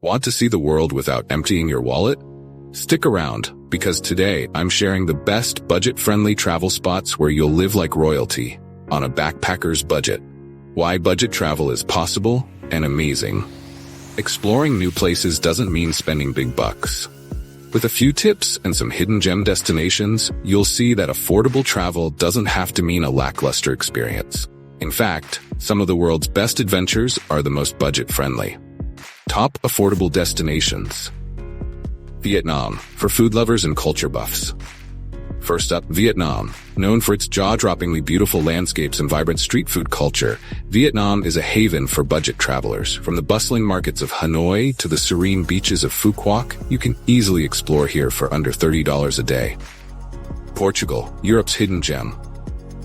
Want to see the world without emptying your wallet? Stick around, because today I'm sharing the best budget-friendly travel spots where you'll live like royalty, on a backpacker's budget. Why budget travel is possible and amazing. Exploring new places doesn't mean spending big bucks. With a few tips and some hidden gem destinations, you'll see that affordable travel doesn't have to mean a lackluster experience. In fact, some of the world's best adventures are the most budget-friendly. Top affordable destinations. Vietnam, for food lovers and culture buffs. First up, Vietnam. Known for its jaw-droppingly beautiful landscapes and vibrant street food culture, Vietnam is a haven for budget travelers. From the bustling markets of Hanoi to the serene beaches of Phu Quoc, you can easily explore here for under $30 a day. Portugal, Europe's hidden gem.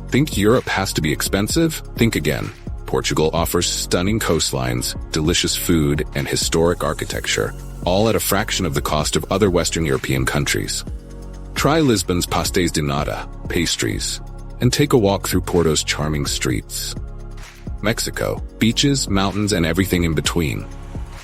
Think Europe has to be expensive? Think again. Portugal offers stunning coastlines, delicious food, and historic architecture, all at a fraction of the cost of other Western European countries. Try Lisbon's pastéis de nata, pastries, and take a walk through Porto's charming streets. Mexico, beaches, mountains, and everything in between.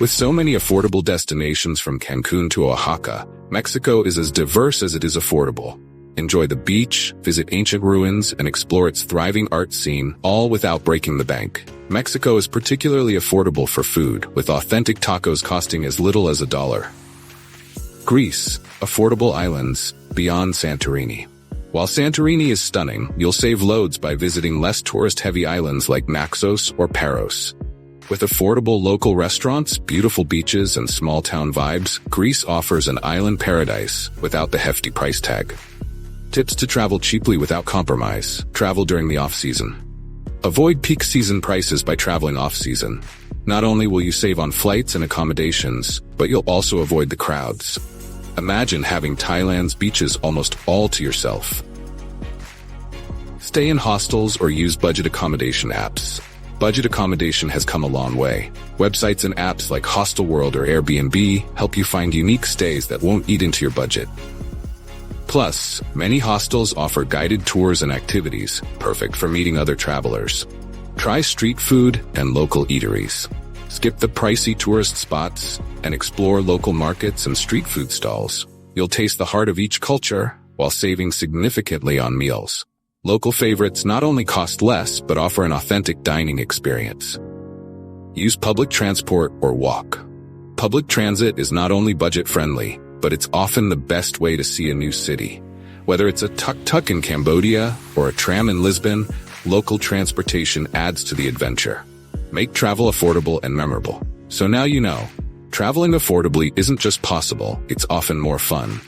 With so many affordable destinations from Cancun to Oaxaca, Mexico is as diverse as it is affordable. Enjoy the beach, visit ancient ruins, and explore its thriving art scene, all without breaking the bank. Mexico is particularly affordable for food, with authentic tacos costing as little as $1. Greece, affordable islands, beyond Santorini. While Santorini is stunning, you'll save loads by visiting less tourist-heavy islands like Naxos or Paros. With affordable local restaurants, beautiful beaches, and small-town vibes, Greece offers an island paradise without the hefty price tag. Tips to travel cheaply without compromise. Travel during the off-season. Avoid peak season prices by traveling off-season. Not only will you save on flights and accommodations, but you'll also avoid the crowds. Imagine having Thailand's beaches almost all to yourself. Stay in hostels or use budget accommodation apps. Budget accommodation has come a long way. Websites and apps like Hostelworld or Airbnb help you find unique stays that won't eat into your budget. Plus, many hostels offer guided tours and activities, perfect for meeting other travelers. Try street food and local eateries. Skip the pricey tourist spots and explore local markets and street food stalls. You'll taste the heart of each culture while saving significantly on meals. Local favorites not only cost less, but offer an authentic dining experience. Use public transport or walk. Public transit is not only budget-friendly, but it's often the best way to see a new city. Whether it's a tuk-tuk in Cambodia or a tram in Lisbon, local transportation adds to the adventure. Make travel affordable and memorable. So now you know, traveling affordably isn't just possible, it's often more fun.